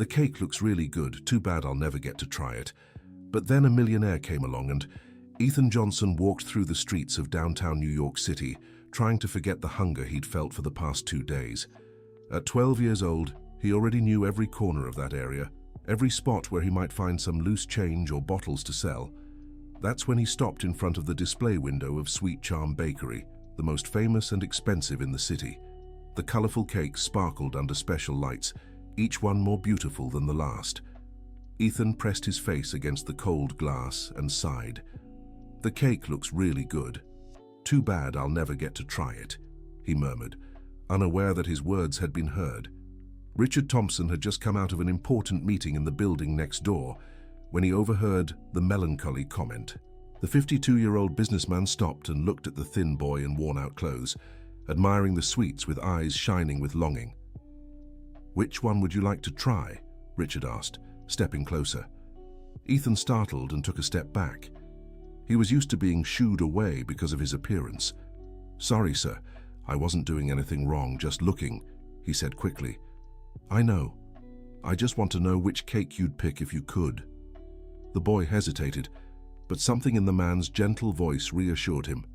The cake looks really good. Too bad I'll never get to try it. But then a millionaire came along and Ethan Johnson walked through the streets of downtown New York City, trying to forget the hunger he'd felt for the past 2 days. At 12 years old, he already knew every corner of that area, every spot where he might find some loose change or bottles to sell. That's when he stopped in front of the display window of Sweet Charm Bakery, the most famous and expensive in the city. The colorful cakes sparkled under special lights, each one more beautiful than the last. Ethan pressed his face against the cold glass and sighed. "The cake looks really good. Too bad I'll never get to try it," he murmured, unaware that his words had been heard. Richard Thompson had just come out of an important meeting in the building next door when he overheard the melancholy comment. The 52-year-old businessman stopped and looked at the thin boy in worn-out clothes, admiring the sweets with eyes shining with longing. "Which one would you like to try?" Richard asked, stepping closer. Ethan startled and took a step back. He was used to being shooed away because of his appearance. "Sorry, sir. I wasn't doing anything wrong, just looking," he said quickly. "I know. I just want to know which cake you'd pick if you could." The boy hesitated, but something in the man's gentle voice reassured him.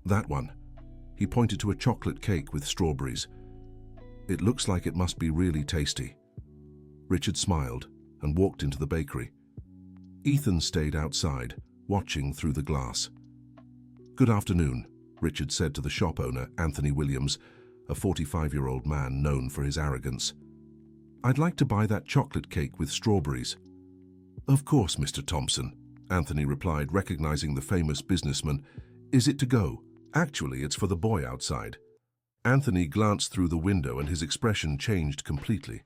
"That one." He pointed to a chocolate cake with strawberries. "It looks like it must be really tasty." Richard smiled and walked into the bakery. Ethan stayed outside, watching through the glass. "Good afternoon," Richard said to the shop owner, Anthony Williams, a 45-year-old man known for his arrogance. "I'd like to buy that chocolate cake with strawberries." "Of course, Mr. Thompson," Anthony replied, recognizing the famous businessman. "Is it to go?" "Actually, it's for the boy outside." Anthony glanced through the window and his expression changed completely.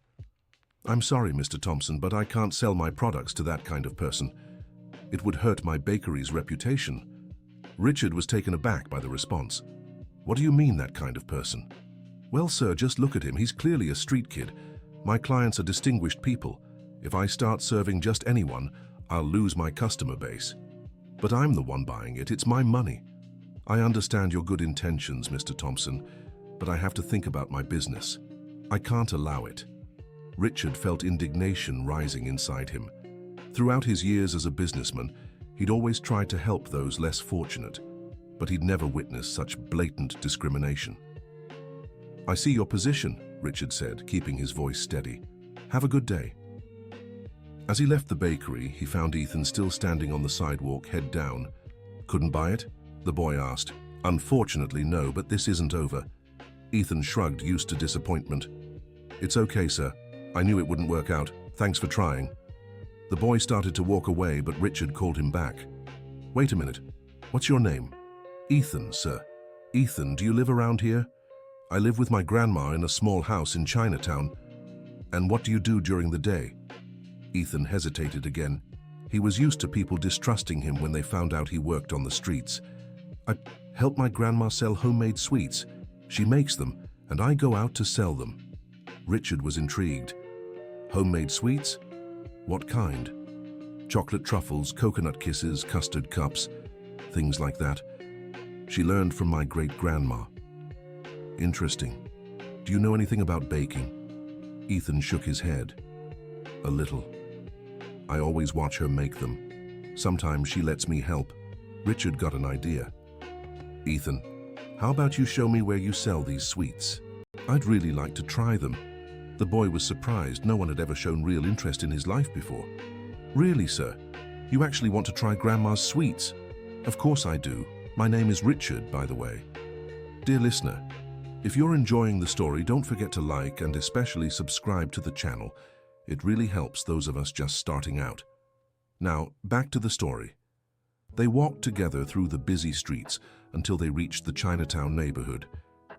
"I'm sorry, Mr. Thompson, but I can't sell my products to that kind of person. It would hurt my bakery's reputation." Richard was taken aback by the response. "What do you mean, that kind of person?" "Well, sir, just look at him. He's clearly a street kid. My clients are distinguished people. If I start serving just anyone, I'll lose my customer base. But I'm the one buying it. It's my money. I understand your good intentions, Mr. Thompson, but I have to think about my business. I can't allow it." Richard felt indignation rising inside him. Throughout his years as a businessman, he'd always tried to help those less fortunate, but he'd never witnessed such blatant discrimination. "I see your position," Richard said, keeping his voice steady. "Have a good day." As he left the bakery, he found Ethan still standing on the sidewalk, head down. "Couldn't buy it?" the boy asked. "Unfortunately, no, but this isn't over." Ethan shrugged, used to disappointment. "It's okay, sir. I knew it wouldn't work out. Thanks for trying." The boy started to walk away, but Richard called him back. "Wait a minute. What's your name?" "Ethan, sir." "Ethan, do you live around here?" "I live with my grandma in a small house in Chinatown." "And what do you do during the day?" Ethan hesitated again. He was used to people distrusting him when they found out he worked on the streets. "I help my grandma sell homemade sweets. She makes them, and I go out to sell them." Richard was intrigued. "Homemade sweets? What kind?" "Chocolate truffles, coconut kisses, custard cups, things like that. She learned from my great-grandma." "Interesting. Do you know anything about baking?" Ethan shook his head. "A little. I always watch her make them. Sometimes she lets me help." Richard got an idea. "Ethan, how about you show me where you sell these sweets? I'd really like to try them." The boy was surprised. No one had ever shown real interest in his life before. "Really, sir? You actually want to try Grandma's sweets?" "Of course I do. My name is Richard, by the way." Dear listener, if you're enjoying the story, don't forget to like and especially subscribe to the channel. It really helps those of us just starting out. Now, back to the story. They walked together through the busy streets until they reached the Chinatown neighborhood.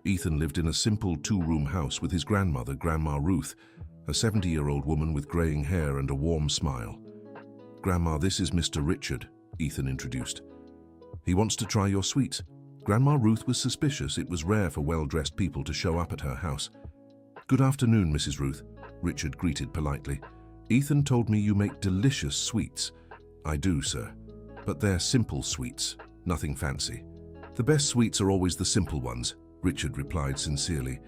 Ethan lived in a simple 2-room house with his grandmother, Grandma Ruth, a 70-year-old woman with graying hair and a warm smile. "Grandma, this is Mr. Richard," Ethan introduced. "He wants to try your sweets." Grandma Ruth was suspicious. It was rare for well-dressed people to show up at her house. "Good afternoon, Mrs. Ruth," Richard greeted politely. "Ethan told me you make delicious sweets." "I do, sir. But they're simple sweets, nothing fancy." "The best sweets are always the simple ones," Richard replied sincerely.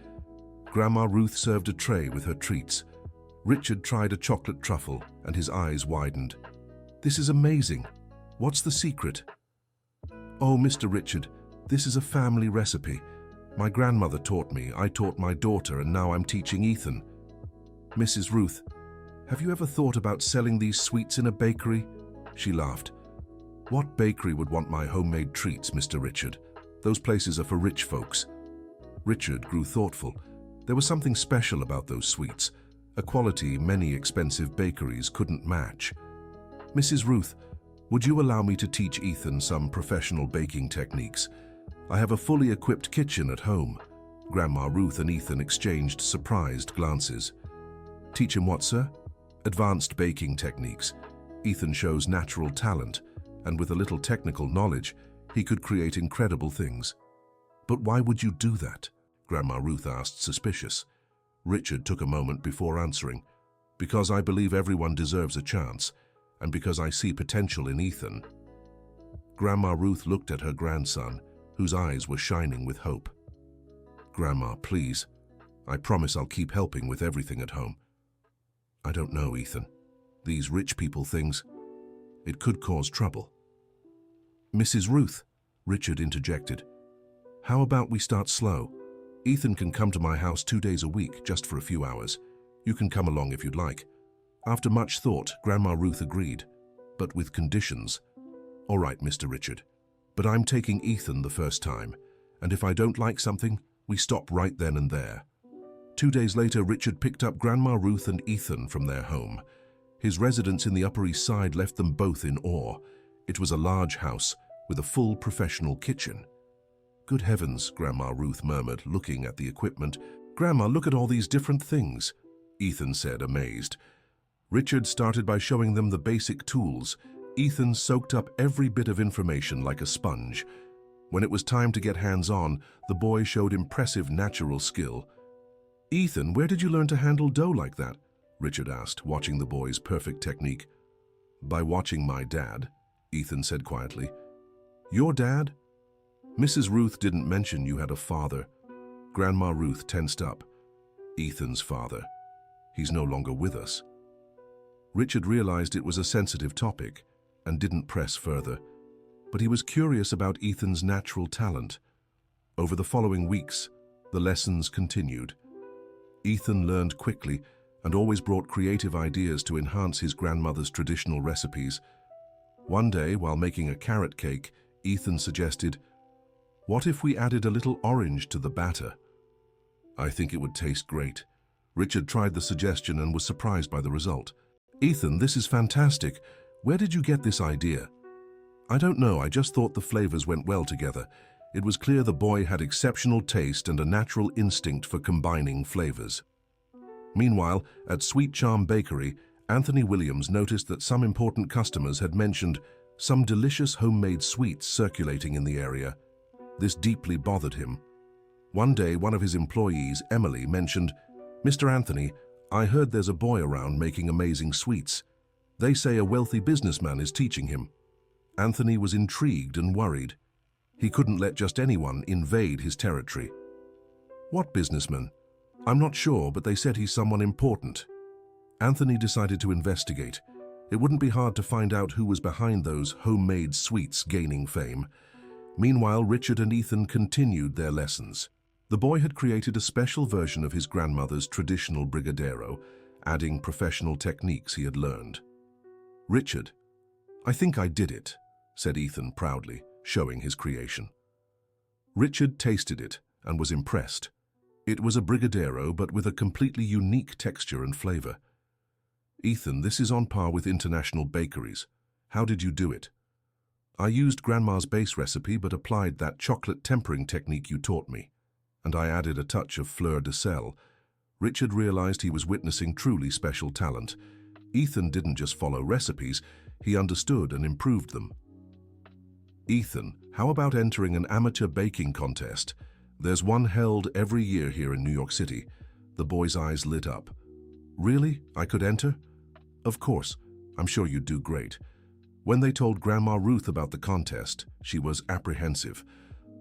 Grandma Ruth served a tray with her treats. Richard tried a chocolate truffle and his eyes widened. "This is amazing. What's the secret?" "Oh, Mr. Richard, this is a family recipe. My grandmother taught me, I taught my daughter, and now I'm teaching Ethan." "Mrs. Ruth, have you ever thought about selling these sweets in a bakery?" She laughed. "What bakery would want my homemade treats, Mr. Richard? Those places are for rich folks." Richard grew thoughtful. There was something special about those sweets, a quality many expensive bakeries couldn't match. "Mrs. Ruth, would you allow me to teach Ethan some professional baking techniques? I have a fully equipped kitchen at home." Grandma Ruth and Ethan exchanged surprised glances. "Teach him what, sir?" "Advanced baking techniques. Ethan shows natural talent, and with a little technical knowledge, he could create incredible things." "But why would you do that?" Grandma Ruth asked, suspicious. Richard took a moment before answering. "Because I believe everyone deserves a chance, and because I see potential in Ethan." Grandma Ruth looked at her grandson, whose eyes were shining with hope. "Grandma, please. I promise I'll keep helping with everything at home." "I don't know, Ethan. These rich people things, it could cause trouble." "Mrs. Ruth," Richard interjected, "how about we start slow? Ethan can come to my house 2 days a week, just for a few hours. You can come along if you'd like." After much thought, Grandma Ruth agreed, but with conditions. "All right, Mr. Richard, but I'm taking Ethan the first time, and if I don't like something, we stop right then and there." 2 days later, Richard picked up Grandma Ruth and Ethan from their home. His residence in the Upper East Side left them both in awe. It was a large house with a full professional kitchen. "Good heavens," Grandma Ruth murmured, looking at the equipment. "Grandma, look at all these different things," Ethan said, amazed. Richard started by showing them the basic tools. Ethan soaked up every bit of information like a sponge. When it was time to get hands-on, the boy showed impressive natural skill. "Ethan, where did you learn to handle dough like that?" Richard asked, watching the boy's perfect technique. "By watching my dad," Ethan said quietly. "Your dad? Mrs. Ruth didn't mention you had a father." Grandma Ruth tensed up. "Ethan's father. He's no longer with us." Richard realized it was a sensitive topic and didn't press further, but he was curious about Ethan's natural talent. Over the following weeks, the lessons continued. Ethan learned quickly and always brought creative ideas to enhance his grandmother's traditional recipes. One day, while making a carrot cake, Ethan suggested, "What if we added a little orange to the batter?" "I think it would taste great." Richard tried the suggestion and was surprised by the result. "Ethan, this is fantastic. Where did you get this idea?" "I don't know, I just thought the flavors went well together." It was clear the boy had exceptional taste and a natural instinct for combining flavors. Meanwhile, at Sweet Charm Bakery, Anthony Williams noticed that some important customers had mentioned some delicious homemade sweets circulating in the area. This deeply bothered him. One day, one of his employees, Emily, mentioned, "Mr. Anthony, I heard there's a boy around making amazing sweets. They say a wealthy businessman is teaching him." Anthony was intrigued and worried. He couldn't let just anyone invade his territory. "What businessman?" "I'm not sure, but they said he's someone important." Anthony decided to investigate. It wouldn't be hard to find out who was behind those homemade sweets gaining fame. Meanwhile, Richard and Ethan continued their lessons. The boy had created a special version of his grandmother's traditional brigadeiro, adding professional techniques he had learned. "Richard, I think I did it," said Ethan proudly, showing his creation. Richard tasted it and was impressed. It was a brigadeiro, but with a completely unique texture and flavor. "Ethan, this is on par with international bakeries. How did you do it?" "I used Grandma's base recipe but applied that chocolate tempering technique you taught me. And I added a touch of fleur de sel." Richard realized he was witnessing truly special talent. Ethan didn't just follow recipes, he understood and improved them. "Ethan, how about entering an amateur baking contest? There's one held every year here in New York City." The boy's eyes lit up. "Really? I could enter?" "Of course. I'm sure you'd do great." When they told Grandma Ruth about the contest, she was apprehensive.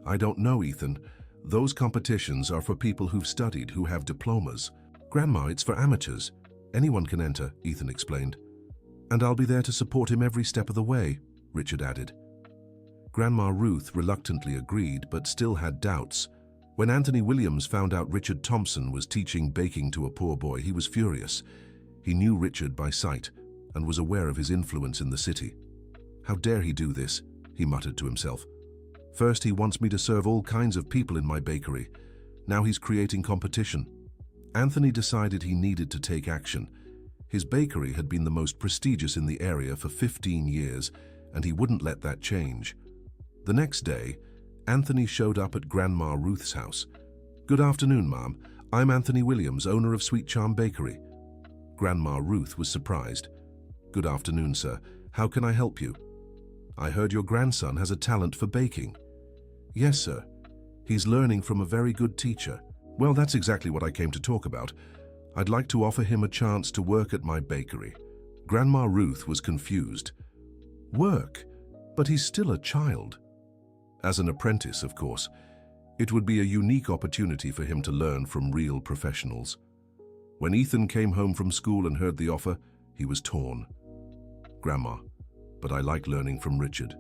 "I don't know, Ethan. Those competitions are for people who've studied, who have diplomas." "Grandma, it's for amateurs." Anyone can enter, Ethan explained. And I'll be there to support him every step of the way, Richard added. Grandma Ruth reluctantly agreed, but still had doubts. When Anthony Williams found out Richard Thompson was teaching baking to a poor boy, he was furious. He knew Richard by sight and was aware of his influence in the city. How dare he do this, he muttered to himself. First, he wants me to serve all kinds of people in my bakery. Now he's creating competition. Anthony decided he needed to take action. His bakery had been the most prestigious in the area for 15 years, and he wouldn't let that change. The next day, Anthony showed up at Grandma Ruth's house. Good afternoon, Ma'am. I'm Anthony Williams, owner of Sweet Charm Bakery. Grandma Ruth was surprised. Good afternoon, sir. How can I help you? I heard your grandson has a talent for baking. Yes, sir. He's learning from a very good teacher. Well, that's exactly what I came to talk about. I'd like to offer him a chance to work at my bakery. Grandma Ruth was confused. Work? But he's still a child. As an apprentice, of course. It would be a unique opportunity for him to learn from real professionals. When Ethan came home from school and heard the offer, he was torn. Grandma, but I like learning from Richard.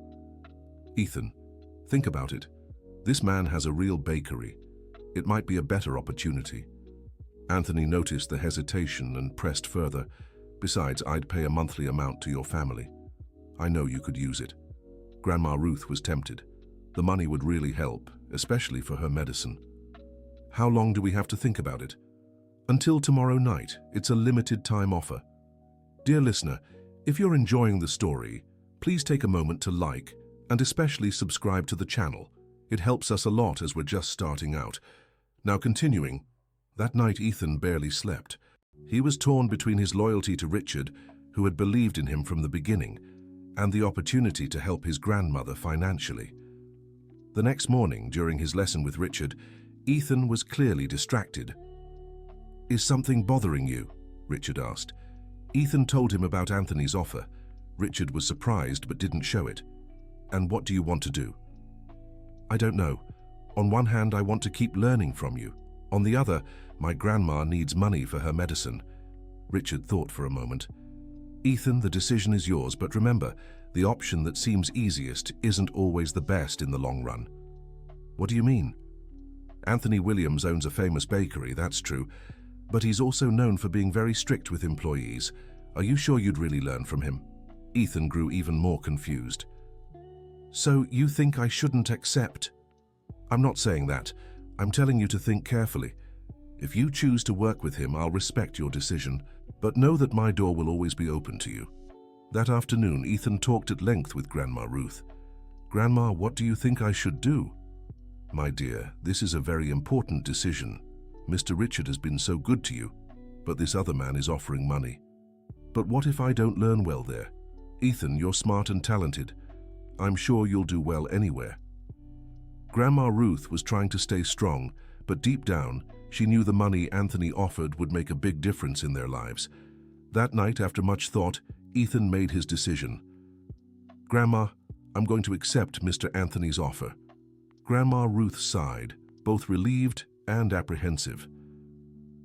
Ethan, think about it. This man has a real bakery. It might be a better opportunity. Anthony noticed the hesitation and pressed further. Besides, I'd pay a monthly amount to your family. I know you could use it. Grandma Ruth was tempted. The money would really help, especially for her medicine. How long do we have to think about it? Until tomorrow night. It's a limited time offer. Dear listener, if you're enjoying the story, please take a moment to like and especially subscribe to the channel. It helps us a lot as we're just starting out. Now continuing, that night Ethan barely slept. He was torn between his loyalty to Richard, who had believed in him from the beginning, and the opportunity to help his grandmother financially. The next morning, during his lesson with Richard, Ethan was clearly distracted. Is something bothering you? Richard asked. Ethan told him about Anthony's offer. Richard was surprised but didn't show it. And what do you want to do? I don't know. On one hand, I want to keep learning from you. On the other, my grandma needs money for her medicine. Richard thought for a moment. Ethan, the decision is yours, but remember, the option that seems easiest isn't always the best in the long run. What do you mean? Anthony Williams owns a famous bakery, that's true, but he's also known for being very strict with employees. Are you sure you'd really learn from him? Ethan grew even more confused. So you think I shouldn't accept? I'm not saying that. I'm telling you to think carefully. If you choose to work with him, I'll respect your decision, but know that my door will always be open to you. That afternoon, Ethan talked at length with Grandma Ruth. Grandma, what do you think I should do? My dear, this is a very important decision. Mr. Richard has been so good to you, but this other man is offering money. But what if I don't learn well there? Ethan, you're smart and talented. I'm sure you'll do well anywhere. Grandma Ruth was trying to stay strong, but deep down, she knew the money Anthony offered would make a big difference in their lives. That night, after much thought, Ethan made his decision. Grandma, I'm going to accept Mr. Anthony's offer. Grandma Ruth sighed, both relieved and apprehensive.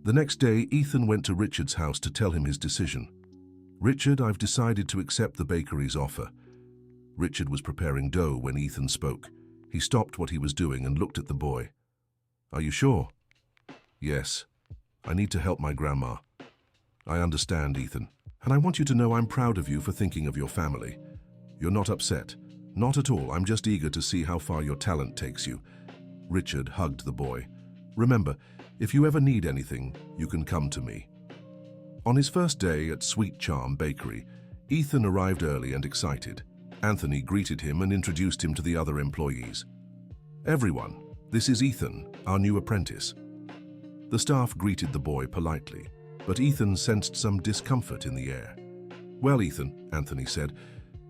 The next day, Ethan went to Richard's house to tell him his decision. Richard, I've decided to accept the bakery's offer. Richard was preparing dough when Ethan spoke. He stopped what he was doing and looked at the boy. Are you sure? Yes. I need to help my grandma. I understand, Ethan, and I want you to know I'm proud of you for thinking of your family. You're not upset. Not at all. I'm just eager to see how far your talent takes you. Richard hugged the boy. Remember, if you ever need anything, you can come to me. On his first day at Sweet Charm Bakery, Ethan arrived early and excited. Anthony greeted him and introduced him to the other employees. Everyone, this is Ethan, our new apprentice. The staff greeted the boy politely, but Ethan sensed some discomfort in the air. Well, Ethan, Anthony said,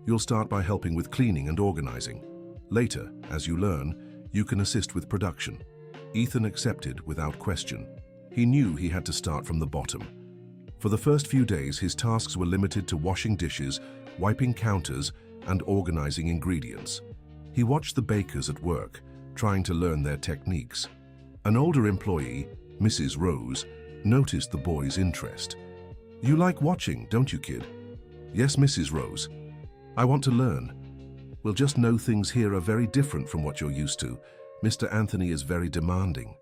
you'll start by helping with cleaning and organizing. Later, as you learn, you can assist with production. Ethan accepted without question. He knew he had to start from the bottom. For the first few days, his tasks were limited to washing dishes, wiping counters, and organizing ingredients. He watched the bakers at work, trying to learn their techniques. An older employee, Mrs. Rose, noticed the boy's interest. You like watching, don't you, kid? Yes, Mrs. Rose. I want to learn. We'll just know things here are very different from what you're used to. Mr. Anthony is very demanding.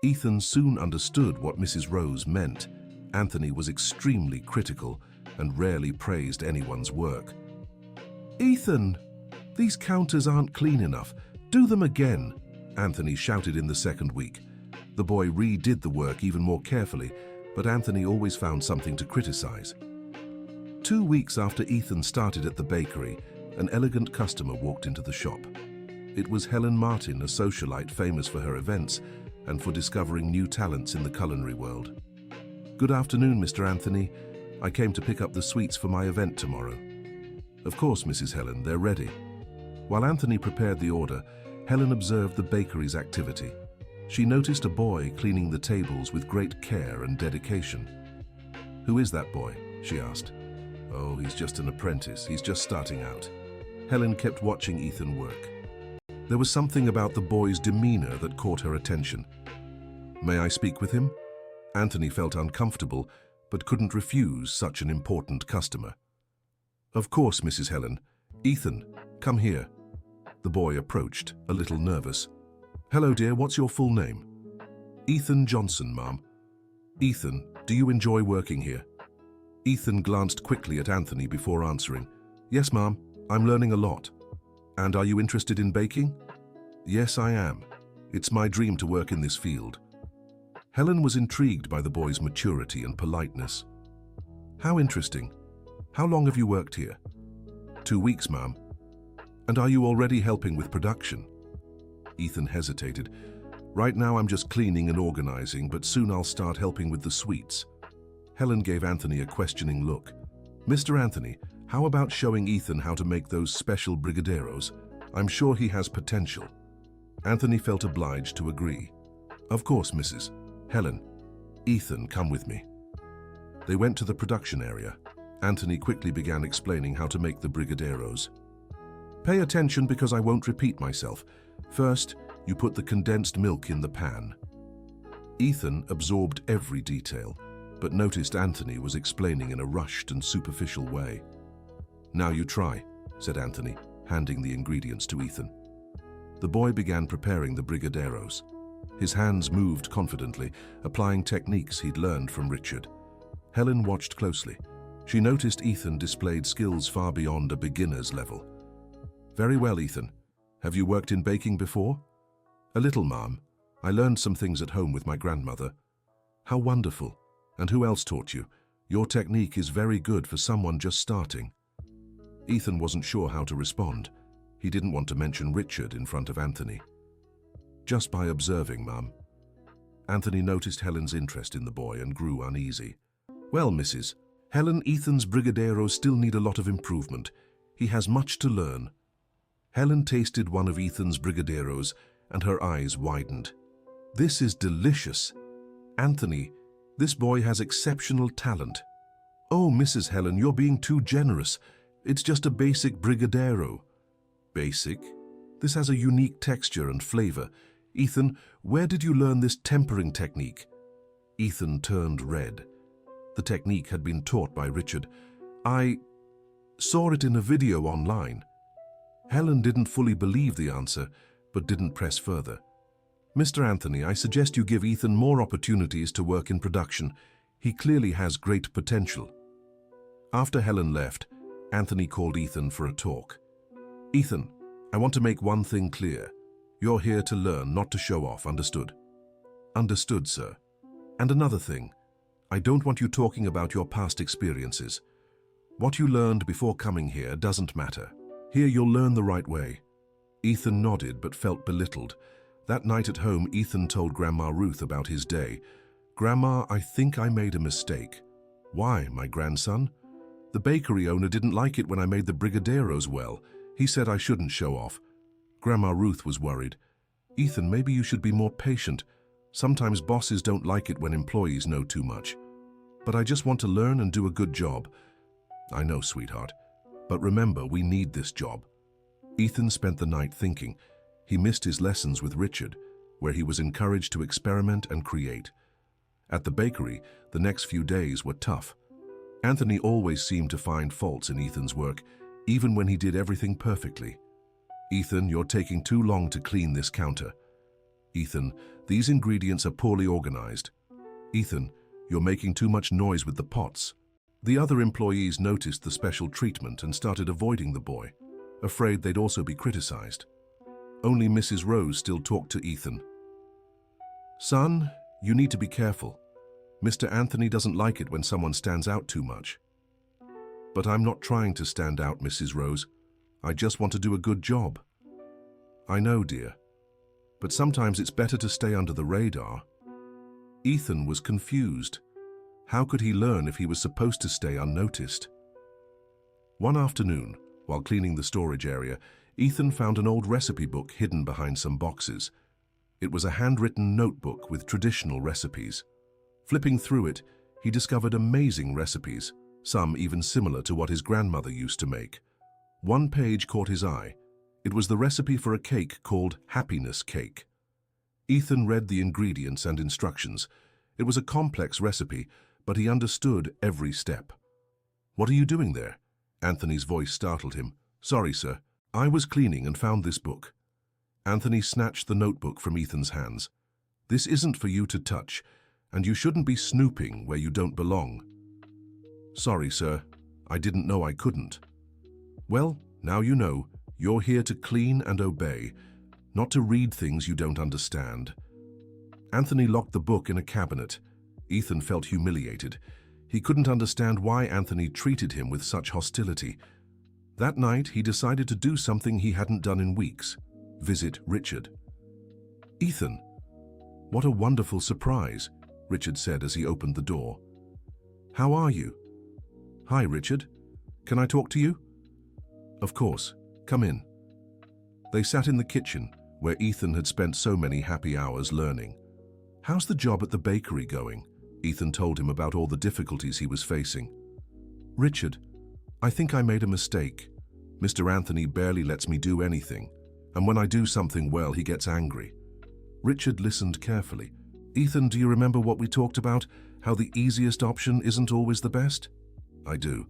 Ethan soon understood what Mrs. Rose meant. Anthony was extremely critical and rarely praised anyone's work. Ethan, these counters aren't clean enough. Do them again, Anthony shouted in the second week. The boy redid the work even more carefully, but Anthony always found something to criticize. 2 weeks after Ethan started at the bakery, an elegant customer walked into the shop. It was Helen Martin, a socialite famous for her events and for discovering new talents in the culinary world. Good afternoon, Mr. Anthony. I came to pick up the sweets for my event tomorrow. Of course, Mrs. Helen, they're ready. While Anthony prepared the order, Helen observed the bakery's activity. She noticed a boy cleaning the tables with great care and dedication. Who is that boy? She asked. Oh, he's just an apprentice. He's just starting out. Helen kept watching Ethan work. There was something about the boy's demeanor that caught her attention. May I speak with him? Anthony felt uncomfortable, but couldn't refuse such an important customer. Of course, Mrs. Helen. Ethan, come here. The boy approached, a little nervous. Hello, dear, what's your full name? Ethan Johnson, Ma'am. Ethan, do you enjoy working here? Ethan glanced quickly at Anthony before answering. Yes, Ma'am, I'm learning a lot. And are you interested in baking? Yes, I am. It's my dream to work in this field. Helen was intrigued by the boy's maturity and politeness. How interesting. How long have you worked here? 2 weeks, Ma'am. And are you already helping with production? Ethan hesitated. Right now I'm just cleaning and organizing, but soon I'll start helping with the sweets. Helen gave Anthony a questioning look. Mr. Anthony, how about showing Ethan how to make those special brigadeiros? I'm sure he has potential. Anthony felt obliged to agree. Of course, Mrs. Helen. Ethan, come with me. They went to the production area. Anthony quickly began explaining how to make the brigadeiros. Pay attention because I won't repeat myself. First, you put the condensed milk in the pan. Ethan absorbed every detail, but noticed Anthony was explaining in a rushed and superficial way. Now you try, said Anthony, handing the ingredients to Ethan. The boy began preparing the brigadeiros. His hands moved confidently, applying techniques he'd learned from Richard. Helen watched closely. She noticed Ethan displayed skills far beyond a beginner's level. Very well, Ethan. Have you worked in baking before? A little, Ma'am. I learned some things at home with my grandmother. How wonderful. And who else taught you? Your technique is very good for someone just starting. Ethan wasn't sure how to respond. He didn't want to mention Richard in front of Anthony. Just by observing, Ma'am. Anthony noticed Helen's interest in the boy and grew uneasy. Well, Mrs. Helen, Ethan's brigadeiros still need a lot of improvement. He has much to learn. Helen tasted one of Ethan's brigadeiros and her eyes widened. This is delicious. Anthony, this boy has exceptional talent. Oh, Mrs. Helen, you're being too generous. It's just a basic brigadeiro. Basic? This has a unique texture and flavor. Ethan, where did you learn this tempering technique? Ethan turned red. The technique had been taught by Richard. I saw it in a video online. Helen didn't fully believe the answer, but didn't press further. Mr. Anthony, I suggest you give Ethan more opportunities to work in production. He clearly has great potential. After Helen left, Anthony called Ethan for a talk. Ethan, I want to make one thing clear. You're here to learn, not to show off, understood? Understood, sir. And another thing, I don't want you talking about your past experiences. What you learned before coming here doesn't matter. Here you'll learn the right way. Ethan nodded but felt belittled. That night at home, Ethan told Grandma Ruth about his day. Grandma, I think I made a mistake. Why, my grandson? The bakery owner didn't like it when I made the brigadeiros well. He said I shouldn't show off. Grandma Ruth was worried. Ethan, maybe you should be more patient. Sometimes bosses don't like it when employees know too much. But I just want to learn and do a good job. I know, sweetheart. But remember, we need this job. Ethan spent the night thinking. He missed his lessons with Richard, where he was encouraged to experiment and create. At the bakery, the next few days were tough. Anthony always seemed to find faults in Ethan's work, even when he did everything perfectly. "Ethan, you're taking too long to clean this counter." "Ethan, these ingredients are poorly organized." "Ethan, you're making too much noise with the pots." The other employees noticed the special treatment and started avoiding the boy, afraid they'd also be criticized. Only Mrs. Rose still talked to Ethan. "Son, you need to be careful. Mr. Anthony doesn't like it when someone stands out too much." "But I'm not trying to stand out, Mrs. Rose. I just want to do a good job." "I know, dear. But sometimes it's better to stay under the radar." Ethan was confused. How could he learn if he was supposed to stay unnoticed? One afternoon, while cleaning the storage area, Ethan found an old recipe book hidden behind some boxes. It was a handwritten notebook with traditional recipes. Flipping through it, he discovered amazing recipes, some even similar to what his grandmother used to make. One page caught his eye. It was the recipe for a cake called Happiness Cake. Ethan read the ingredients and instructions. It was a complex recipe, but he understood every step. "What are you doing there?" Anthony's voice startled him. "Sorry, sir. I was cleaning and found this book." Anthony snatched the notebook from Ethan's hands. "This isn't for you to touch, and you shouldn't be snooping where you don't belong." "Sorry, sir. I didn't know I couldn't." "Well, now you know. You're here to clean and obey, not to read things you don't understand." Anthony locked the book in a cabinet. Ethan felt humiliated. He couldn't understand why Anthony treated him with such hostility. That night, he decided to do something he hadn't done in weeks: visit Richard. "Ethan, what a wonderful surprise," Richard said as he opened the door. "How are you?" "Hi, Richard. Can I talk to you?" "Of course. Come in." They sat in the kitchen, where Ethan had spent so many happy hours learning. "How's the job at the bakery going?" Ethan told him about all the difficulties he was facing. "Richard, I think I made a mistake. Mr. Anthony barely lets me do anything, and when I do something well, he gets angry." Richard listened carefully. "Ethan, do you remember what we talked about? How the easiest option isn't always the best?" "I do."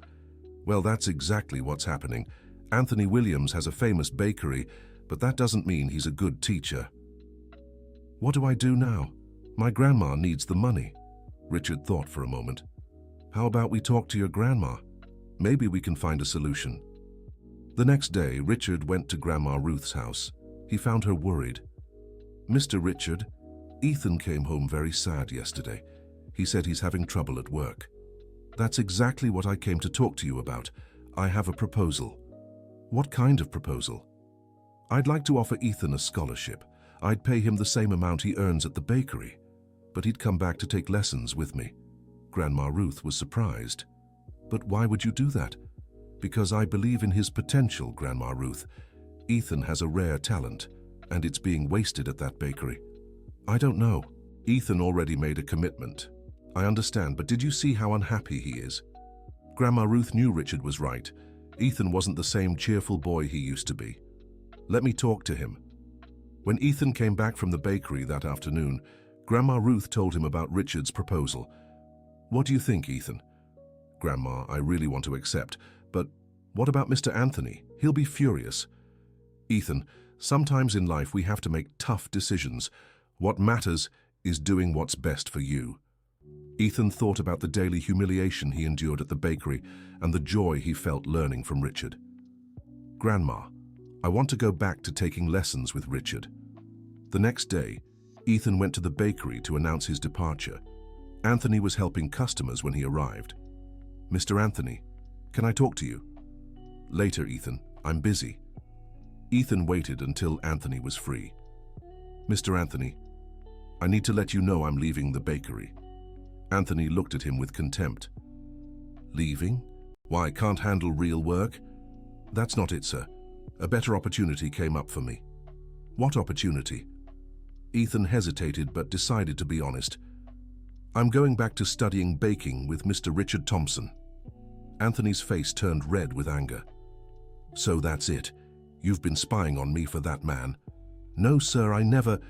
"Well, that's exactly what's happening. Anthony Williams has a famous bakery, but that doesn't mean he's a good teacher." "What do I do now? My grandma needs the money." Richard thought for a moment. "How about we talk to your grandma? Maybe we can find a solution." The next day, Richard went to Grandma Ruth's house. He found her worried. "Mr. Richard, Ethan came home very sad yesterday. He said he's having trouble at work." "That's exactly what I came to talk to you about. I have a proposal." "What kind of proposal?" "I'd like to offer Ethan a scholarship. I'd pay him the same amount he earns at the bakery, but he'd come back to take lessons with me." Grandma Ruth was surprised. "But why would you do that?" "Because I believe in his potential, Grandma Ruth. Ethan has a rare talent, and it's being wasted at that bakery." "I don't know. Ethan already made a commitment." "I understand, but did you see how unhappy he is?" Grandma Ruth knew Richard was right. Ethan wasn't the same cheerful boy he used to be. "Let me talk to him." When Ethan came back from the bakery that afternoon, Grandma Ruth told him about Richard's proposal. "What do you think, Ethan?" "Grandma, I really want to accept, but what about Mr. Anthony? He'll be furious." "Ethan, sometimes in life we have to make tough decisions. What matters is doing what's best for you." Ethan thought about the daily humiliation he endured at the bakery and the joy he felt learning from Richard. "Grandma, I want to go back to taking lessons with Richard." The next day, Ethan went to the bakery to announce his departure. Anthony was helping customers when he arrived. "Mr. Anthony, can I talk to you?" "Later, Ethan. I'm busy." Ethan waited until Anthony was free. "Mr. Anthony, I need to let you know I'm leaving the bakery." Anthony looked at him with contempt. "Leaving? Why, can't handle real work?" "That's not it, sir. A better opportunity came up for me." "What opportunity?" Ethan hesitated but decided to be honest. "I'm going back to studying baking with Mr. Richard Thompson." Anthony's face turned red with anger. "So that's it. You've been spying on me for that man." "No, sir, I never—"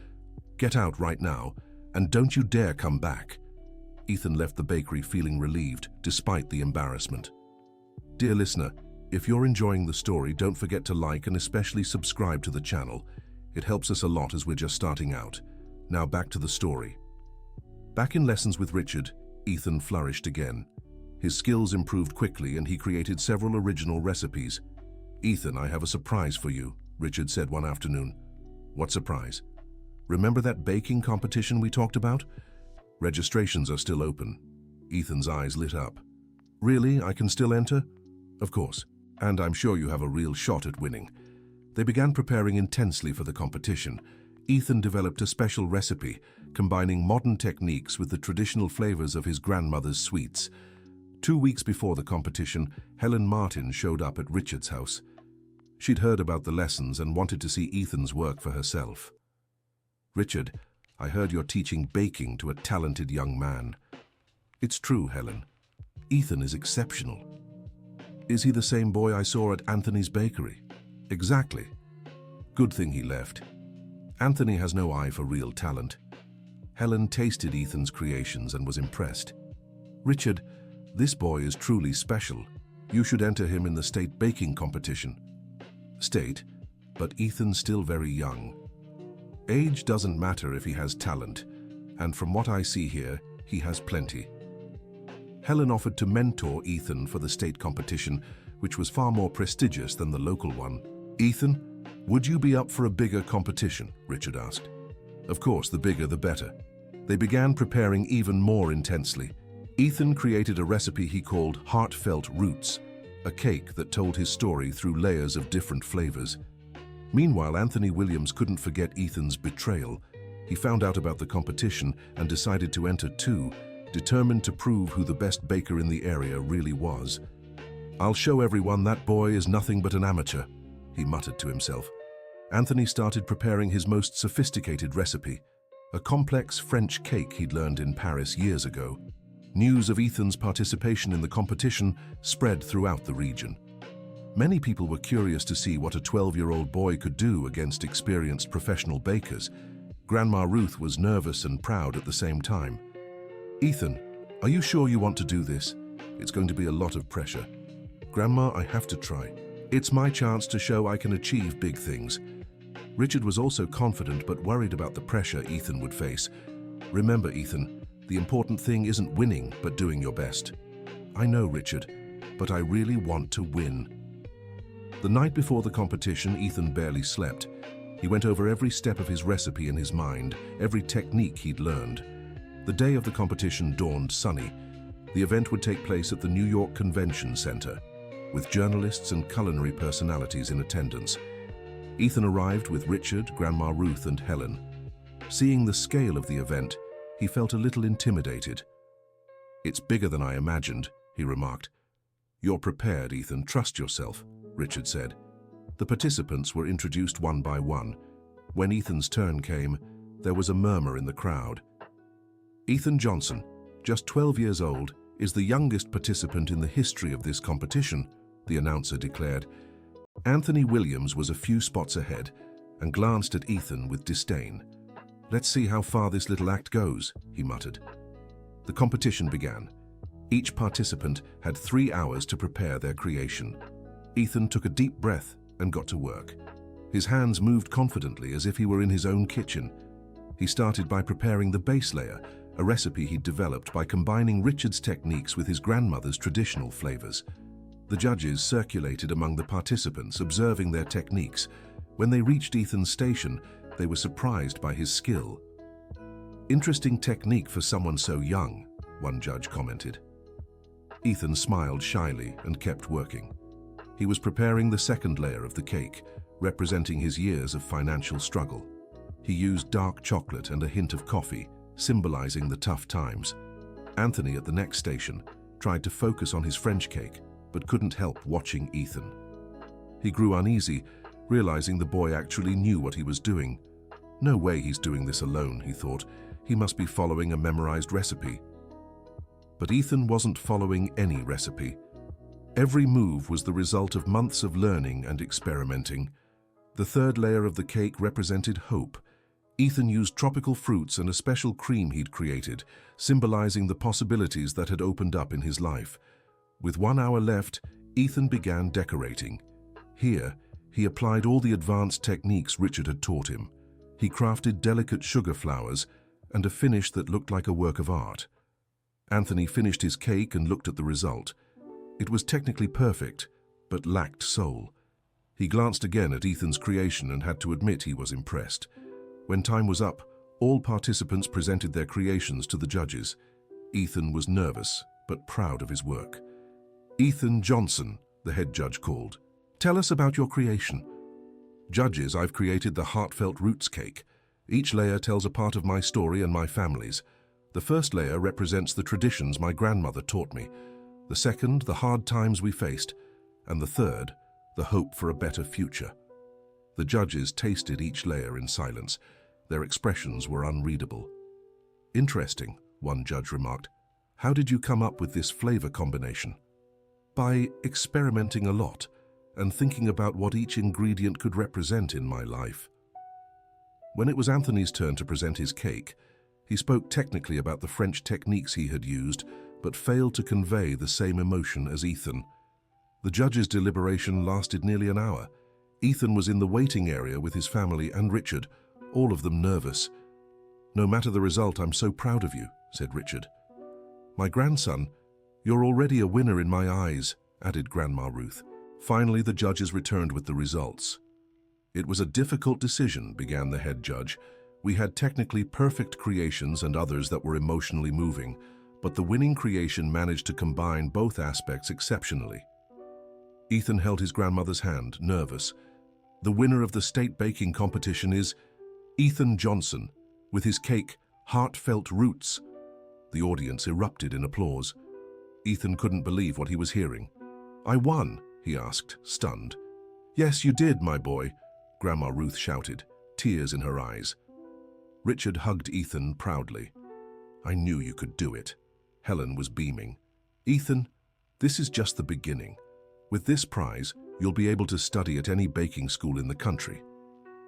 "Get out right now, and don't you dare come back." Ethan left the bakery feeling relieved, despite the embarrassment. Dear listener, if you're enjoying the story, don't forget to like and especially subscribe to the channel. It helps us a lot as we're just starting out. Now back to the story. Back in lessons with Richard, Ethan flourished again. His skills improved quickly and he created several original recipes. "Ethan, I have a surprise for you," Richard said one afternoon. "What surprise?" "Remember that baking competition we talked about? Registrations are still open." Ethan's eyes lit up. "Really? I can still enter?" "Of course. And I'm sure you have a real shot at winning." They began preparing intensely for the competition. Ethan developed a special recipe, combining modern techniques with the traditional flavors of his grandmother's sweets. 2 weeks before the competition, Helen Martin showed up at Richard's house. She'd heard about the lessons and wanted to see Ethan's work for herself. "Richard, I heard you're teaching baking to a talented young man." "It's true, Helen. Ethan is exceptional." "Is he the same boy I saw at Anthony's bakery?" "Exactly. Good thing he left. Anthony has no eye for real talent." Helen tasted Ethan's creations and was impressed. "Richard, this boy is truly special. You should enter him in the state baking competition." "State? But Ethan's still very young." "Age doesn't matter if he has talent, and from what I see here, he has plenty." Helen offered to mentor Ethan for the state competition, which was far more prestigious than the local one. "Ethan, would you be up for a bigger competition?" Richard asked. Of course, the bigger the better. They began preparing even more intensely. Ethan created a recipe he called Heartfelt Roots, a cake that told his story through layers of different flavors. Meanwhile, Anthony Williams couldn't forget Ethan's betrayal. He found out about the competition and decided to enter too, determined to prove who the best baker in the area really was. "I'll show everyone that boy is nothing but an amateur," he muttered to himself. Anthony started preparing his most sophisticated recipe, a complex French cake he'd learned in Paris years ago. News of Ethan's participation in the competition spread throughout the region. Many people were curious to see what a 12-year-old boy could do against experienced professional bakers. Grandma Ruth was nervous and proud at the same time. "Ethan, are you sure you want to do this? It's going to be a lot of pressure." "Grandma, I have to try. It's my chance to show I can achieve big things." Richard was also confident but worried about the pressure Ethan would face. "Remember, Ethan, the important thing isn't winning, but doing your best." "I know, Richard, but I really want to win." The night before the competition, Ethan barely slept. He went over every step of his recipe in his mind, every technique he'd learned. The day of the competition dawned sunny. The event would take place at the New York Convention Center, with journalists and culinary personalities in attendance. Ethan arrived with Richard, Grandma Ruth, and Helen. Seeing the scale of the event, he felt a little intimidated. "It's bigger than I imagined," he remarked. "You're prepared, Ethan. Trust yourself," Richard said. The participants were introduced one by one. When Ethan's turn came, there was a murmur in the crowd. "Ethan Johnson, just 12 years old, is the youngest participant in the history of this competition," the announcer declared. Anthony Williams was a few spots ahead and glanced at Ethan with disdain. "Let's see how far this little act goes," he muttered. The competition began. Each participant had 3 hours to prepare their creation. Ethan took a deep breath and got to work. His hands moved confidently as if he were in his own kitchen. He started by preparing the base layer, a recipe he'd developed by combining Richard's techniques with his grandmother's traditional flavors. The judges circulated among the participants, observing their techniques. When they reached Ethan's station, they were surprised by his skill. "Interesting technique for someone so young," one judge commented. Ethan smiled shyly and kept working. He was preparing the second layer of the cake, representing his years of financial struggle. He used dark chocolate and a hint of coffee, symbolizing the tough times. Anthony, at the next station, tried to focus on his French cake, but couldn't help watching Ethan. He grew uneasy, realizing the boy actually knew what he was doing. "No way he's doing this alone," he thought. "He must be following a memorized recipe." But Ethan wasn't following any recipe. Every move was the result of months of learning and experimenting. The third layer of the cake represented hope. Ethan used tropical fruits and a special cream he'd created, symbolizing the possibilities that had opened up in his life. With 1 hour left, Ethan began decorating. Here, he applied all the advanced techniques Richard had taught him. He crafted delicate sugar flowers and a finish that looked like a work of art. Anthony finished his cake and looked at the result. It was technically perfect, but lacked soul. He glanced again at Ethan's creation and had to admit he was impressed. When time was up, all participants presented their creations to the judges. Ethan was nervous, but proud of his work. "Ethan Johnson," the head judge called. "Tell us about your creation." "Judges, I've created the heartfelt roots cake. Each layer tells a part of my story and my family's. The first layer represents the traditions my grandmother taught me. The second, the hard times we faced. And the third, the hope for a better future." The judges tasted each layer in silence. Their expressions were unreadable. "Interesting," one judge remarked. "How did you come up with this flavor combination?" "By experimenting a lot and thinking about what each ingredient could represent in my life." When it was Anthony's turn to present his cake, he spoke technically about the French techniques he had used, but failed to convey the same emotion as Ethan. The judges' deliberation lasted nearly an hour. Ethan was in the waiting area with his family and Richard, all of them nervous. "No matter the result, I'm so proud of you," said Richard. "My grandson, you're already a winner in my eyes," added Grandma Ruth. Finally, the judges returned with the results. "It was a difficult decision," began the head judge. "We had technically perfect creations and others that were emotionally moving, but the winning creation managed to combine both aspects exceptionally." Ethan held his grandmother's hand, nervous. "The winner of the state baking competition is Ethan Johnson, with his cake, Heartfelt Roots." The audience erupted in applause. Ethan couldn't believe what he was hearing. "I won?" he asked, stunned. "Yes, you did, my boy," Grandma Ruth shouted, tears in her eyes. Richard hugged Ethan proudly. "I knew you could do it." Helen was beaming. "Ethan, this is just the beginning. With this prize, you'll be able to study at any baking school in the country."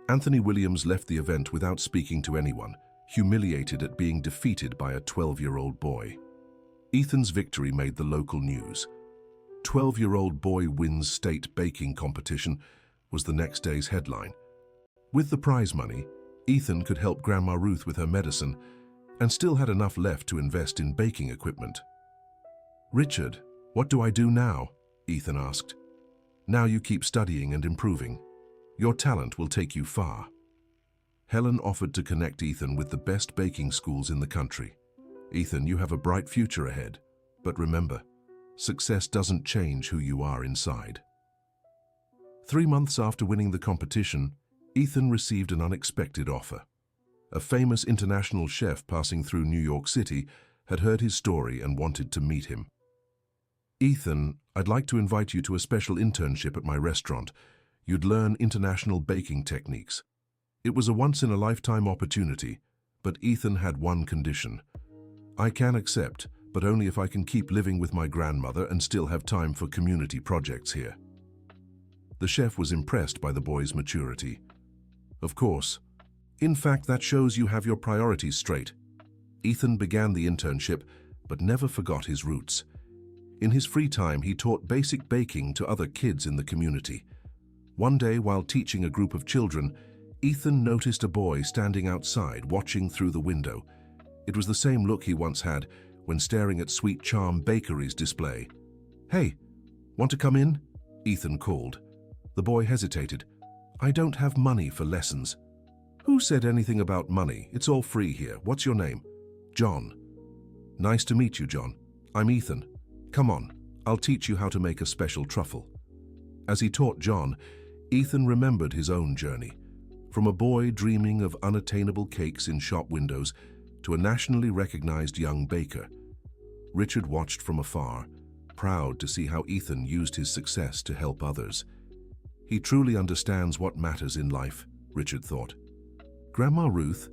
Anthony Williams left the event without speaking to anyone, humiliated at being defeated by a 12-year-old boy. Ethan's victory made the local news. 12-year-old boy wins state baking competition was the next day's headline. With the prize money, Ethan could help Grandma Ruth with her medicine and still had enough left to invest in baking equipment. "Richard, what do I do now?" Ethan asked. "Now you keep studying and improving. Your talent will take you far." Helen offered to connect Ethan with the best baking schools in the country. "Ethan, you have a bright future ahead. But remember, success doesn't change who you are inside." 3 months after winning the competition, Ethan received an unexpected offer. A famous international chef passing through New York City had heard his story and wanted to meet him. "Ethan, I'd like to invite you to a special internship at my restaurant. You'd learn international baking techniques." It was a once-in-a-lifetime opportunity, but Ethan had one condition. "I can accept, but only if I can keep living with my grandmother and still have time for community projects here." The chef was impressed by the boy's maturity. "Of course. In fact, that shows you have your priorities straight." Ethan began the internship, but never forgot his roots. In his free time, he taught basic baking to other kids in the community. One day, while teaching a group of children, Ethan noticed a boy standing outside, watching through the window. It was the same look he once had when staring at Sweet Charm Bakery's display. "Hey, want to come in?" Ethan called. The boy hesitated. "I don't have money for lessons." "Who said anything about money? It's all free here. What's your name?" "John." "Nice to meet you, John. I'm Ethan. Come on, I'll teach you how to make a special truffle." As he taught John, Ethan remembered his own journey. From a boy dreaming of unattainable cakes in shop windows to a nationally recognized young baker. Richard watched from afar, proud to see how Ethan used his success to help others. He truly understands what matters in life, Richard thought. Grandma Ruth,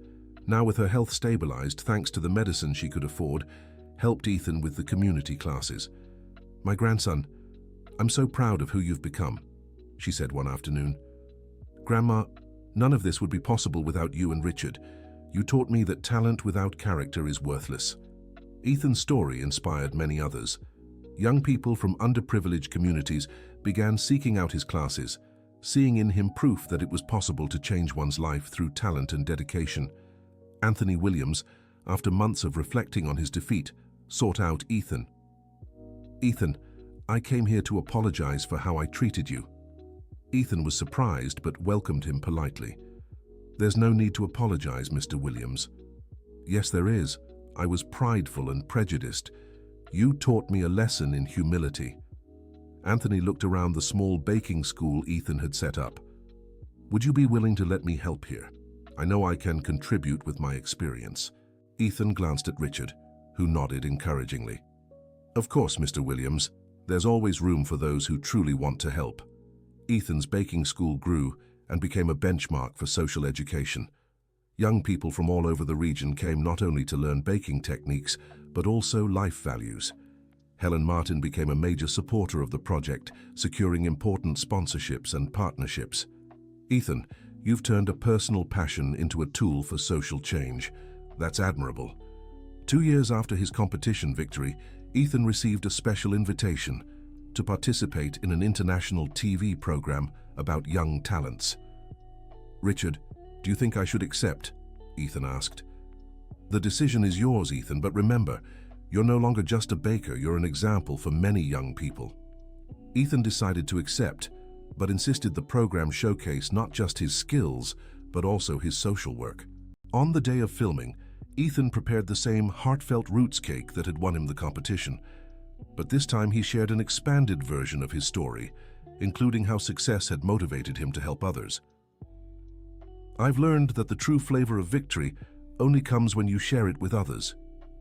now with her health stabilized thanks to the medicine she could afford, helped Ethan with the community classes. "My grandson, I'm so proud of who you've become," she said one afternoon. "Grandma, None of this would be possible without you and Richard. You taught me that talent without character is worthless. Ethan's story inspired many others. Young people from underprivileged communities began seeking out his classes, seeing in him proof that it was possible to change one's life through talent and dedication. Anthony Williams, after months of reflecting on his defeat, sought out Ethan. "Ethan, I came here to apologize for how I treated you." Ethan was surprised but welcomed him politely. "There's no need to apologize, Mr. Williams." "Yes, there is. I was prideful and prejudiced. You taught me a lesson in humility." Anthony looked around the small baking school Ethan had set up. "Would you be willing to let me help here? I know I can contribute with my experience." Ethan glanced at Richard, who nodded encouragingly. "Of course, Mr. Williams. There's always room for those who truly want to help." Ethan's baking school grew and became a benchmark for social education. Young people from all over the region came not only to learn baking techniques, but also life values. Helen Martin became a major supporter of the project, securing important sponsorships and partnerships. "Ethan, you've turned a personal passion into a tool for social change. That's admirable." 2 years after his competition victory, Ethan received a special invitation to participate in an international TV program about young talents. "Richard, do you think I should accept?" Ethan asked. "The decision is yours, Ethan, but remember, you're no longer just a baker, you're an example for many young people." Ethan decided to accept, but insisted the program showcase not just his skills, but also his social work. On the day of filming, Ethan prepared the same heartfelt roots cake that had won him the competition. But this time he shared an expanded version of his story, including how success had motivated him to help others. "I've learned that the true flavor of victory only comes when you share it with others,"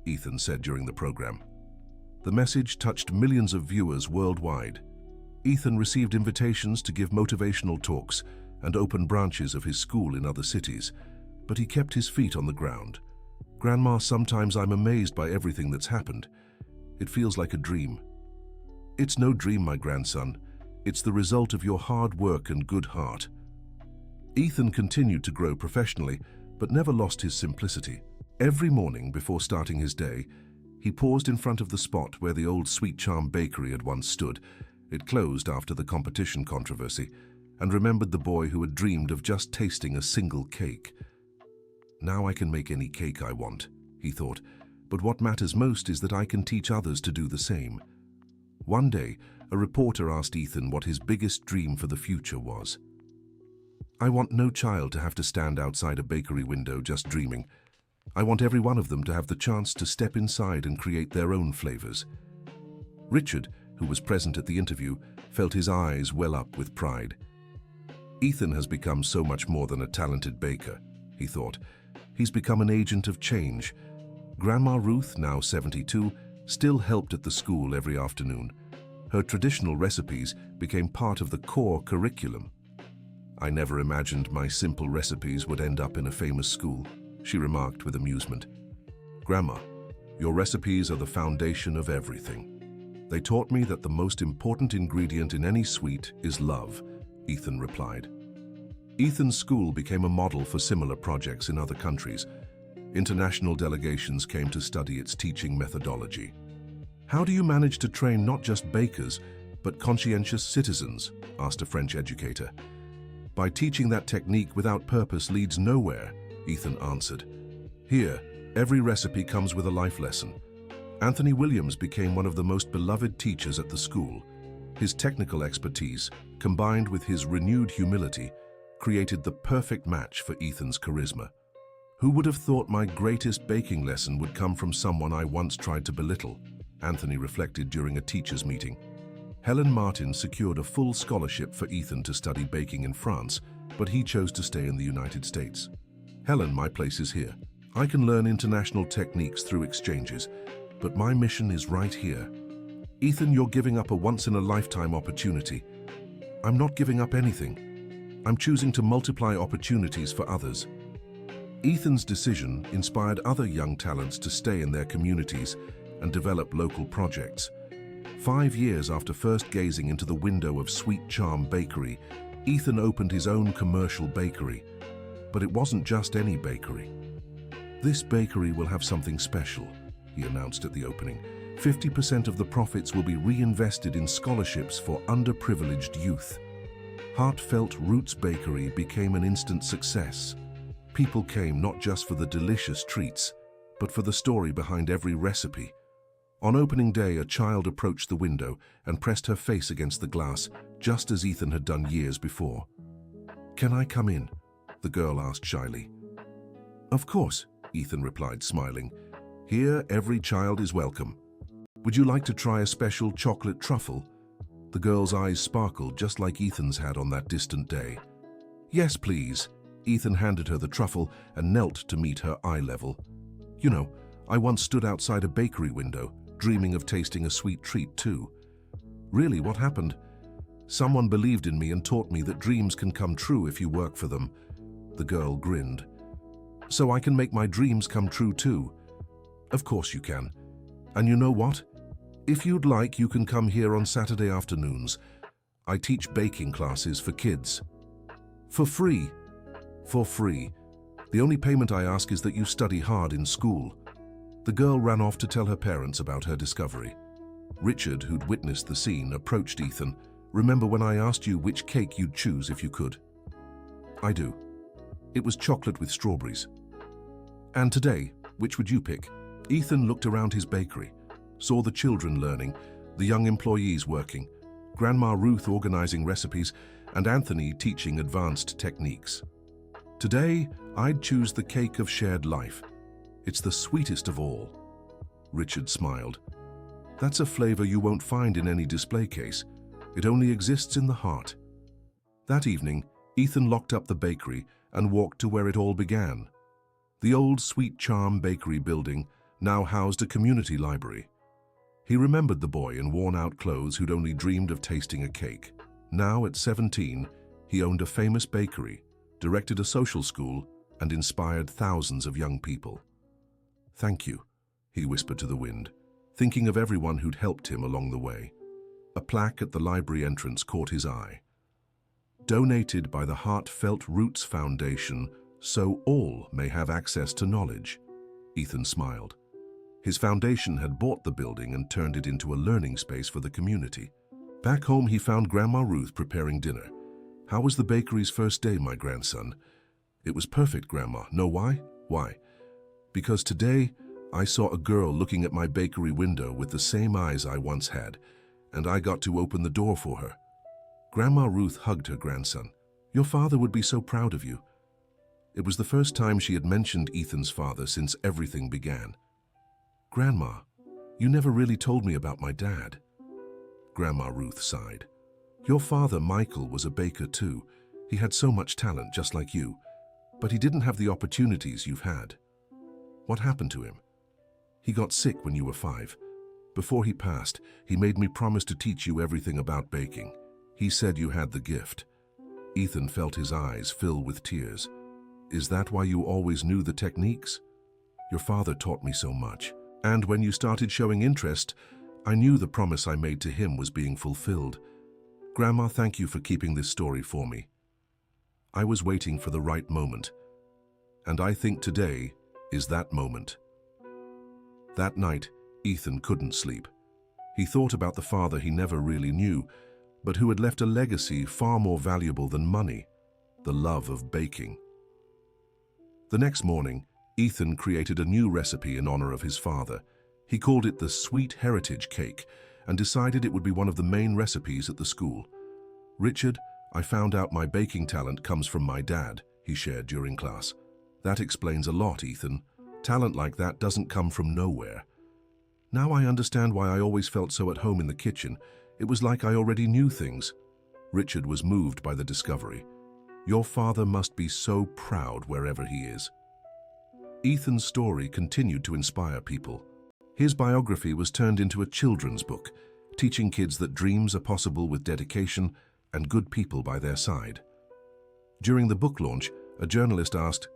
Ethan said during the program. The message touched millions of viewers worldwide. Ethan received invitations to give motivational talks and open branches of his school in other cities, but he kept his feet on the ground. "Grandma, sometimes I'm amazed by everything that's happened. It feels like a dream." "It's no dream, my grandson. It's the result of your hard work and good heart." Ethan continued to grow professionally, but never lost his simplicity. Every morning before starting his day, he paused in front of the spot where the old Sweet Charm bakery had once stood. It closed after the competition controversy, and remembered the boy who had dreamed of just tasting a single cake. "Now I can make any cake I want," he thought, "but what matters most is that I can teach others to do the same." One day, a reporter asked Ethan what his biggest dream for the future was. "I want no child to have to stand outside a bakery window just dreaming. I want every one of them to have the chance to step inside and create their own flavors." Richard, who was present at the interview, felt his eyes well up with pride. "Ethan has become so much more than a talented baker," he thought. "He's become an agent of change." Grandma Ruth, now 72, still helped at the school every afternoon. Her traditional recipes became part of the core curriculum. "I never imagined my simple recipes would end up in a famous school," she remarked with amusement. "Grandma, your recipes are the foundation of everything. They taught me that the most important ingredient in any sweet is love," Ethan replied. Ethan's school became a model for similar projects in other countries. International delegations came to study its teaching methodology. "How do you manage to train not just bakers, but conscientious citizens?" asked a French educator. "By teaching that technique without purpose leads nowhere," Ethan answered. "Here, every recipe comes with a life lesson." Anthony Williams became one of the most beloved teachers at the school. His technical expertise, combined with his renewed humility, created the perfect match for Ethan's charisma. "Who would have thought my greatest baking lesson would come from someone I once tried to belittle?" Anthony reflected during a teachers' meeting. Helen Martin secured a full scholarship for Ethan to study baking in France, but he chose to stay in the United States. "Helen, my place is here. I can learn international techniques through exchanges, but my mission is right here." "Ethan, you're giving up a once-in-a-lifetime opportunity." "I'm not giving up anything. I'm choosing to multiply opportunities for others." Ethan's decision inspired other young talents to stay in their communities and develop local projects. 5 years after first gazing into the window of Sweet Charm Bakery, Ethan opened his own commercial bakery, But it wasn't just any bakery. "This bakery will have something special," he announced at the opening. 50% of the profits will be reinvested in scholarships for underprivileged youth." Heartfelt Roots Bakery became an instant success. People came not just for the delicious treats, but for the story behind every recipe. On opening day, a child approached the window and pressed her face against the glass, just as Ethan had done years before. "Can I come in?" the girl asked shyly. "Of course," Ethan replied, smiling. "Here, every child is welcome. Would you like to try a special chocolate truffle?" The girl's eyes sparkled just like Ethan's had on that distant day. "Yes, please." Ethan handed her the truffle and knelt to meet her eye level. "You know, I once stood outside a bakery window, dreaming of tasting a sweet treat too." "Really, what happened?" "Someone believed in me and taught me that dreams can come true if you work for them." The girl grinned. "So I can make my dreams come true too?" "Of course you can. And you know what? If you'd like, you can come here on Saturday afternoons. I teach baking classes for kids." "For free?" "For free. The only payment I ask is that you study hard in school." The girl ran off to tell her parents about her discovery. Richard, who'd witnessed the scene, approached Ethan. "Remember when I asked you which cake you'd choose if you could?" "I do. It was chocolate with strawberries." "And today, which would you pick?" Ethan looked around his bakery, saw the children learning, the young employees working, Grandma Ruth organizing recipes, and Anthony teaching advanced techniques. "Today, I'd choose the cake of shared life. It's the sweetest of all." Richard smiled. "That's a flavor you won't find in any display case. It only exists in the heart." That evening, Ethan locked up the bakery and walked to where it all began. The old Sweet Charm bakery building now housed a community library. He remembered the boy in worn-out clothes who'd only dreamed of tasting a cake. Now, at 17, he owned a famous bakery, directed a social school, and inspired thousands of young people. "Thank you," he whispered to the wind, thinking of everyone who'd helped him along the way. A plaque at the library entrance caught his eye. "Donated by the Heartfelt Roots Foundation, so all may have access to knowledge." Ethan smiled. His foundation had bought the building and turned it into a learning space for the community. Back home, he found Grandma Ruth preparing dinner. "How was the bakery's first day, my grandson?" "It was perfect, Grandma. Know why?" "Why?" "Because today, I saw a girl looking at my bakery window with the same eyes I once had, and I got to open the door for her." Grandma Ruth hugged her grandson. "Your father would be so proud of you." It was the first time she had mentioned Ethan's father since everything began. "Grandma, you never really told me about my dad." Grandma Ruth sighed. "Your father, Michael, was a baker too. He had so much talent, just like you. But he didn't have the opportunities you've had." "What happened to him?" "He got sick when you were 5. Before he passed, he made me promise to teach you everything about baking. He said you had the gift." Ethan felt his eyes fill with tears. "Is that why you always knew the techniques?" "Your father taught me so much. And when you started showing interest, I knew the promise I made to him was being fulfilled. Grandma, thank you for keeping this story for me. I was waiting for the right moment. And I think today is that moment." That night, Ethan couldn't sleep. He thought about the father he never really knew, but who had left a legacy far more valuable than money: the love of baking. The next morning, Ethan created a new recipe in honor of his father. He called it the Sweet Heritage Cake and decided it would be one of the main recipes at the school. "Richard, I found out my baking talent comes from my dad," he shared during class. "That explains a lot, Ethan. Talent like that doesn't come from nowhere." "Now I understand why I always felt so at home in the kitchen. It was like I already knew things." Richard was moved by the discovery. "Your father must be so proud wherever he is." Ethan's story continued to inspire people. His biography was turned into a children's book, teaching kids that dreams are possible with dedication and good people by their side. During the book launch, a journalist asked,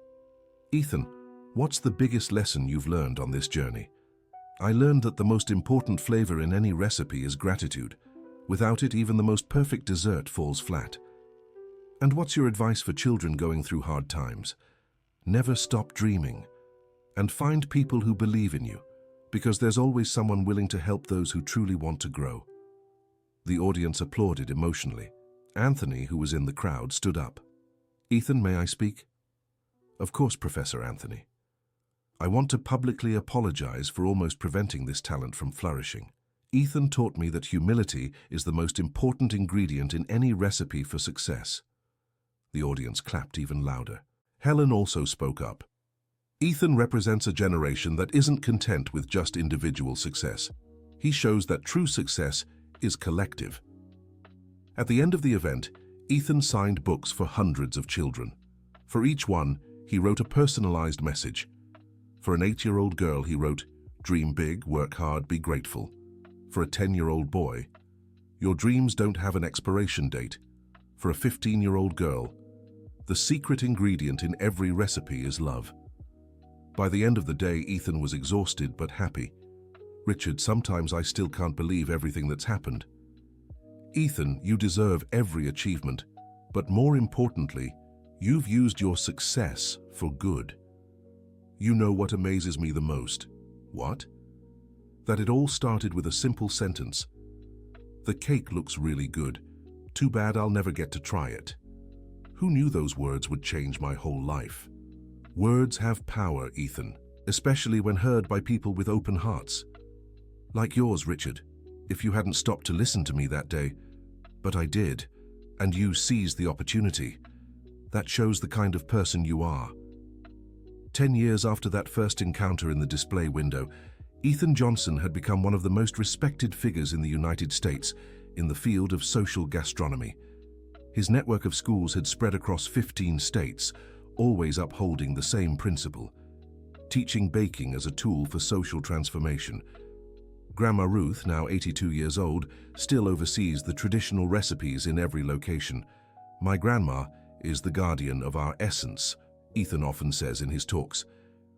"Ethan, what's the biggest lesson you've learned on this journey?" "I learned that the most important flavor in any recipe is gratitude. Without it, even the most perfect dessert falls flat." And what's your advice for children going through hard times? Never stop dreaming. And find people who believe in you, because there's always someone willing to help those who truly want to grow. The audience applauded emotionally. Anthony, who was in the crowd, stood up. Ethan, may I speak? Of course, Professor Anthony. I want to publicly apologize for almost preventing this talent from flourishing. Ethan taught me that humility is the most important ingredient in any recipe for success. The audience clapped even louder. Helen also spoke up. Ethan represents a generation that isn't content with just individual success. He shows that true success is collective. At the end of the event, Ethan signed books for hundreds of children. For each one, he wrote a personalized message. For an 8-year-old girl, he wrote, "Dream big, work hard, be grateful." For a 10-year-old boy, "Your dreams don't have an expiration date." For a 15-year-old girl, "The secret ingredient in every recipe is love." By the end of the day, Ethan was exhausted but happy. "Richard, sometimes I still can't believe everything that's happened." Ethan, you deserve every achievement, but more importantly, you've used your success for good. You know what amazes me the most? What? That it all started with a simple sentence. "The cake looks really good. Too bad I'll never get to try it." Who knew those words would change my whole life? Words have power, Ethan, especially when heard by people with open hearts. Like yours, Richard, if you hadn't stopped to listen to me that day. But I did, and you seized the opportunity. That shows the kind of person you are. 10 years after that first encounter in the display window, Ethan Johnson had become one of the most respected figures in the United States in the field of social gastronomy. His network of schools had spread across 15 states, always upholding the same principle, teaching baking as a tool for social transformation. Grandma Ruth, now 82 years old, still oversees the traditional recipes in every location. "My grandma is the guardian of our essence," Ethan often says in his talks.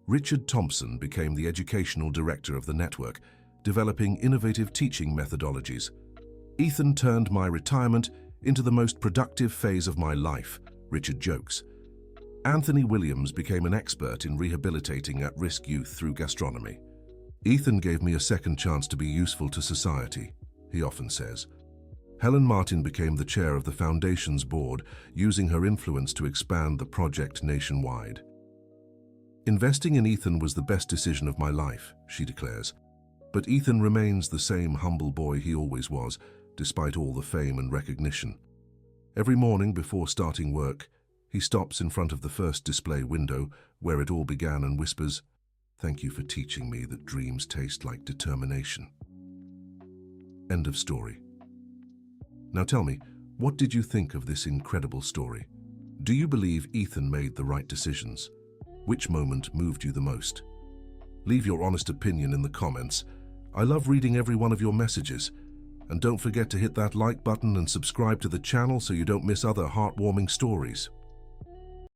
Richard Thompson became the educational director of the network, developing innovative teaching methodologies. "Ethan turned my retirement into the most productive phase of my life," Richard jokes. Anthony Williams became an expert in rehabilitating at-risk youth through gastronomy. "Ethan gave me a second chance to be useful to society," he often says. Helen Martin became the chair of the Foundation's board, using her influence to expand the project nationwide. "Investing in Ethan was the best decision of my life," she declares. But Ethan remains the same humble boy he always was, despite all the fame and recognition. Every morning before starting work, he stops in front of the first display window, where it all began, and whispers, "Thank you for teaching me that dreams taste like determination." End of story. Now tell me, what did you think of this incredible story? Do you believe Ethan made the right decisions? Which moment moved you the most? Leave your honest opinion in the comments. I love reading every one of your messages. And don't forget to hit that like button and subscribe to the channel so you don't miss other heartwarming stories.